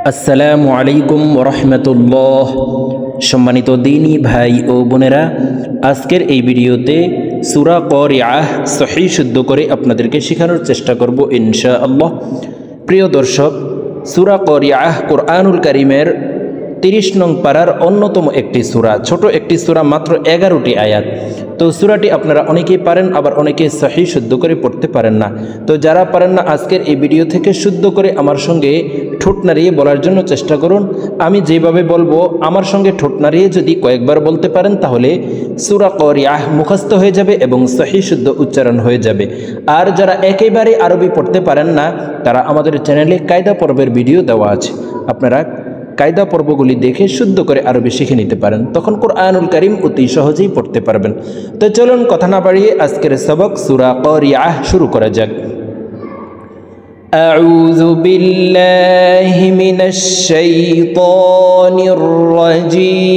আসসালামু আলাইকুম ওরহমতুল্লাহ। সম্মানিত দ্বীনী ভাই ও বোনেরা, আজকের এই ভিডিওতে সূরা ক্বারিআহ সহিহ শুদ্ধ করে আপনাদেরকে শেখানোর চেষ্টা করব ইনশাআল্লাহ। প্রিয় দর্শক, সূরা ক্বারিআহ কোরআনুল কারীমের 30 নং পারার অন্যতম একটি সূরা, ছোট একটি সূরা, মাত্র 11টি আয়াত। তো সূরাটি আপনারা অনেকেই পারেন, আবার অনেকে সহিহ শুদ্ধ করে পড়তে পারেন না। তো যারা পারেন না, আজকের এই ভিডিও থেকে শুদ্ধ করে আমার সঙ্গে ঠোঁট নাড়িয়ে বলার জন্য চেষ্টা করুন। আমি যেভাবে বলবো আমার সঙ্গে ঠোঁট নাড়িয়ে যদি কয়েকবার বলতে পারেন, তাহলে সূরা ক্বারিআহ মুখস্থ হয়ে যাবে এবং সহিহ শুদ্ধ উচ্চারণ হয়ে যাবে। আর যারা একেবারে আরবি পড়তে পারেন না, তারা আমাদের চ্যানেলে কায়দা পর্বের ভিডিও দেওয়া আছে, আপনারা কায়দা পর্বগুলি দেখে শুদ্ধ করে আরবি শিখে নিতে পারেন, তখন কোরআনুল কারীম অতি সহজেই পড়তে পারবেন। তো চলুন কথা না বাড়িয়ে আজকের সবক সূরা ক্বারিআহ শুরু করা যাক। আউযু বিল্লাহি মিনাশ শাইতানির রাজীম।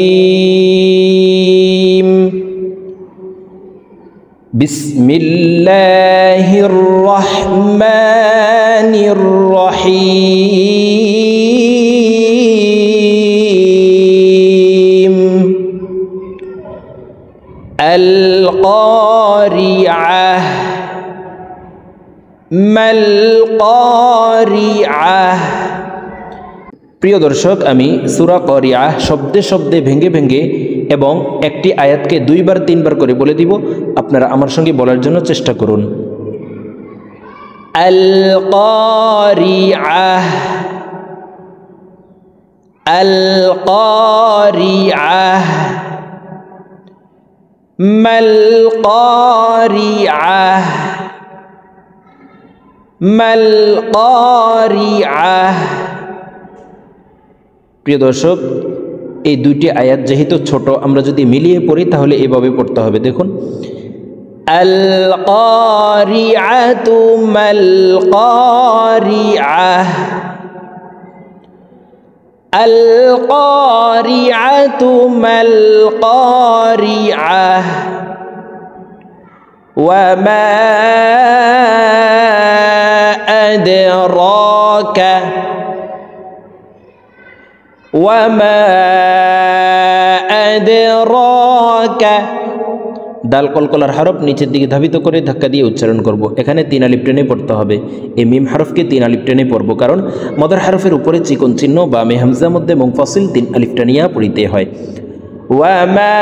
বিসমিল্লাহির রাহমানির রহিম। আল ক্বারিআহ। মাল ক্বারিআহ। প্রিয় দর্শক, আমি সূরা ক্বারিআহ শব্দে শব্দে ভেঙে ভেঙে এবং একটি আয়াতকে 2বার 3বার করে বলে দিব, আপনারা আমার সঙ্গে বলার জন্য চেষ্টা করুন। আল ক্বারিআহ। আল ক্বারিআহ। মাল ক্বারিআহ। মাল ক্বারিআহ। প্রিয় দর্শক, এই দুইটি আয়াত যেহেতু ছোট, আমরা যদি মিলিয়ে পড়ি তাহলে এভাবে পড়তে হবে। দেখুন, আল ক্বারিআতু মাল ক্বারিআহ। আল ক্বারিআতু মাল ক্বারিআহ। ওয়া মা আদরাকা। ওয়া মা আদরাকা। দাল কলকলার হরফ নিচের দিকে ধাবিত করে ধাক্কা দিয়ে উচ্চারণ করব। এখানে 3 আলিফ টেনে পড়তে হবে। এই মিম হরফকে 3 আলিফ টেনে পড়ব, কারণ মদার হরফের উপরে চিকন চিহ্ন বা মে হামজা মধ্যে মুনফাসিল 3 আলিফ টানিয়া পড়িতে হয়। ওয়া মা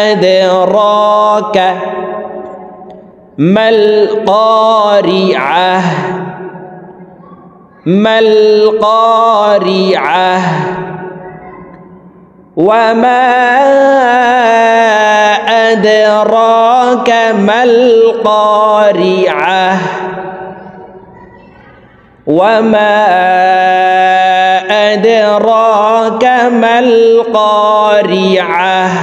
আদরাকা মাল ক্বারিআহ। মাল ক্বারিআহ। ওয়া মা আদরাকা মাল ক্বারিআহ। ওয়া মা আদরাকা মাল ক্বারিআহ।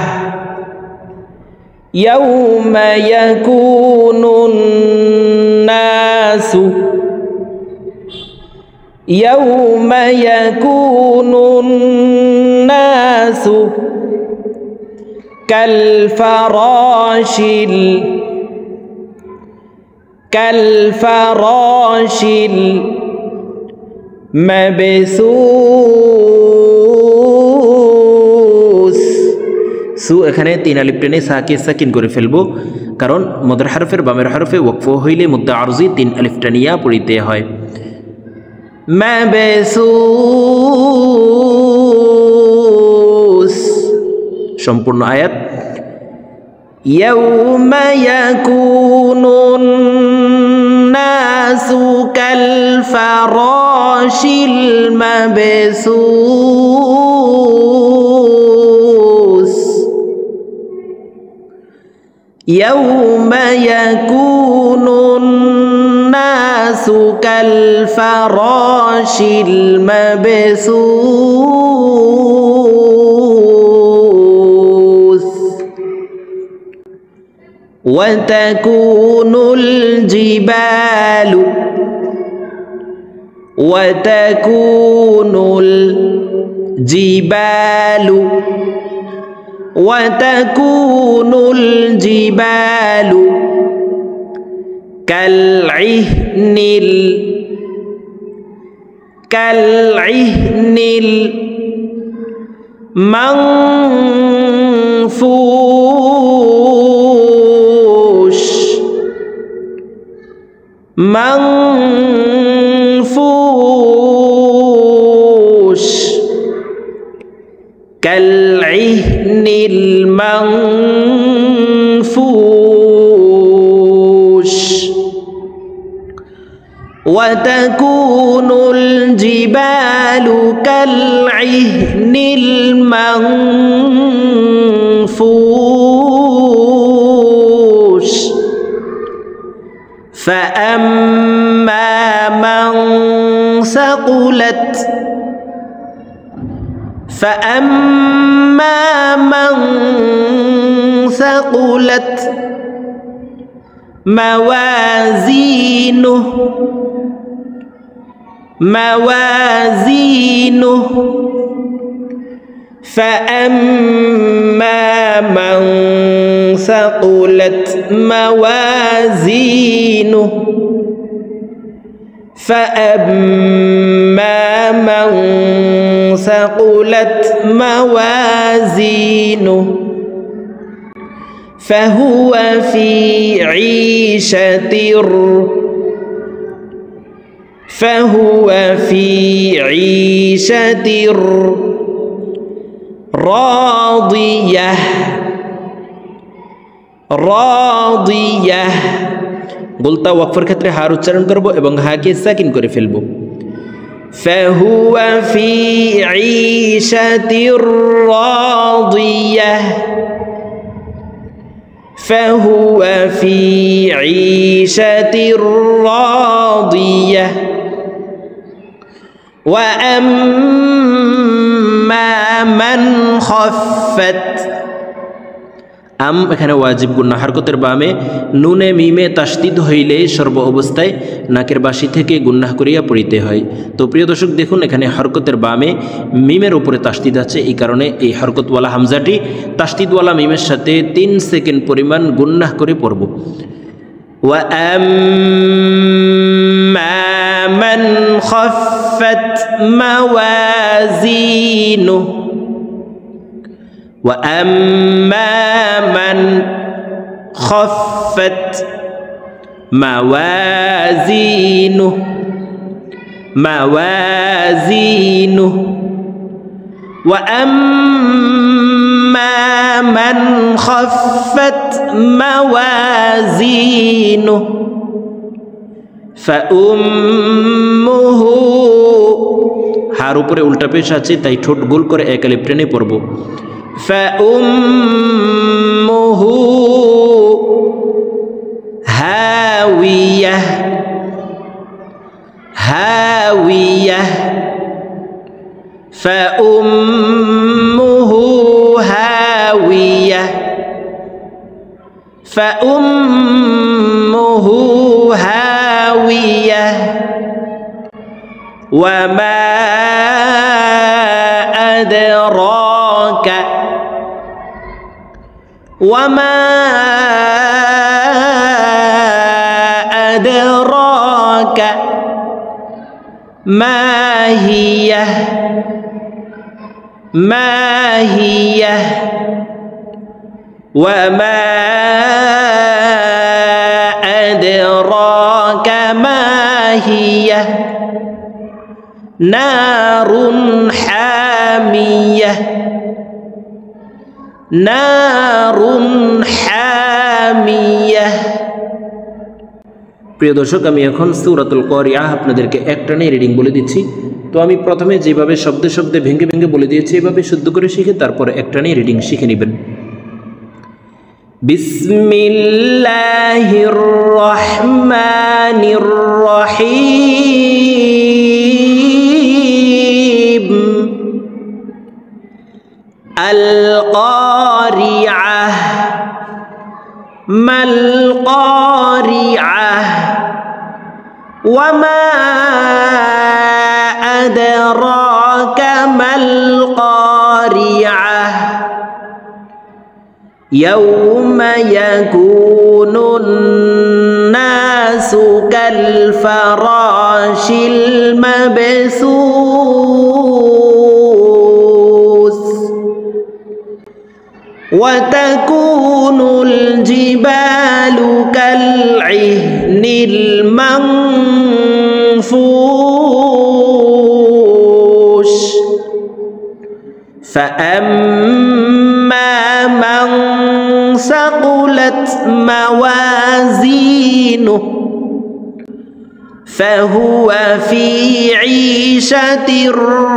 ইয়াউমা ইয়াকুনুন নাসু। ইয়াউমা ইয়াকুনুন নাসু কাল ফারাশিল মাবসুস। সু এখানে 3 আলিফ টেনে সাকে সাকিন করে ফেলবো, কারণ মদর হরফের বামের হরফে ওয়াকফ হইলে মুদ্দা আরজি 3 আলিফ টানিয়া পড়িতে হয়। মাবসুস। সম্পূর্ণ আয়াত। ইয়াউমা ইয়াকুনুন নাসু কাল ফারাশিল মাবসুস। ইয়াউমা ইয়াকুনুন নাসু কাল ফারাশিল মাবসুস। ওয়া তাকুনুল জিবালু। ওয়া তাকুনুল জিবালু। وتكون الجبال كالعهن كالعهن المنفوش كالعهن المنفوش وتكون الجبال كالعهن المنفوش فأما من ثقلت موازينه فأما من ثقلت موازينه فهو في عيشة راضية বলতা ওয়াকফের ক্ষেত্রে হার উচ্চারণ করব এবং হাকে সাকিন করে ফেলব فهو في عيشة راضية فهو في عيشة راضية وأما من خفت এখানে ওয়াজিব গুন্না হরকতের বামে নুনে মিমে তাসদিদ হইলে সর্ব অবস্থায় নাকের বাসি থেকে গুন্নাহ করিয়া পড়িতে হয়। তো প্রিয় দর্শক দেখুন এখানে হরকতের বামে মিমের উপরে তাসদিদ আছে, এই কারণে এই হরকতওয়ালা হামজাটি তাসদিদওয়ালা মিমের সাথে 3 সেকেন্ড পরিমাণ গুন্নাহ করে পড়ব। وأما من خفت موازينه وأما من خفت موازينه وأما من خفت موازينه فأمه হার উপরে উল্টা পেশ আছে তাই ঠোঁট গোল করে এক আলিফ টেনে পড়ব فأمه هاوية فأمه هاوية وما أدراك ما هي وما أدراك ما هي نار حامية প্রিয় দর্শক আমি এখন সূরাতুল কারিআহ আপনাদেরকে একটানে রিডিং বলে দিচ্ছি। তো আমি প্রথমে যেভাবে শব্দে শব্দে ভেঙে ভেঙে বলে দিয়েছি এভাবে শুদ্ধ করে শিখে তারপরে একটানে রিডিং শিখে নেবেন। বিসমিল্লাহির রহমানির রহিম আল কারিআহ মাল কারিআহ ওয়ামা আদরাকা মাল কারিআহ ইয়াউমা ইয়াকুনুন নাস كالفراش المبثوث وتكون الجبال كالعهن المنفوش فأما من ثقلت موازينه فهو في عيشة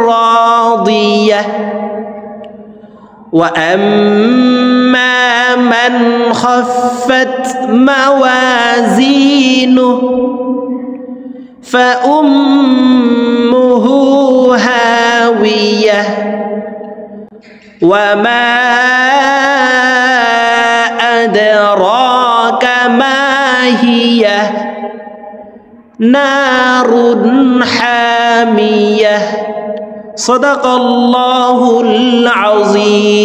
راضية وأما من خفت موازينه فأمه هاوية وما أدراك ما هي نار حامية صدق الله العظيم.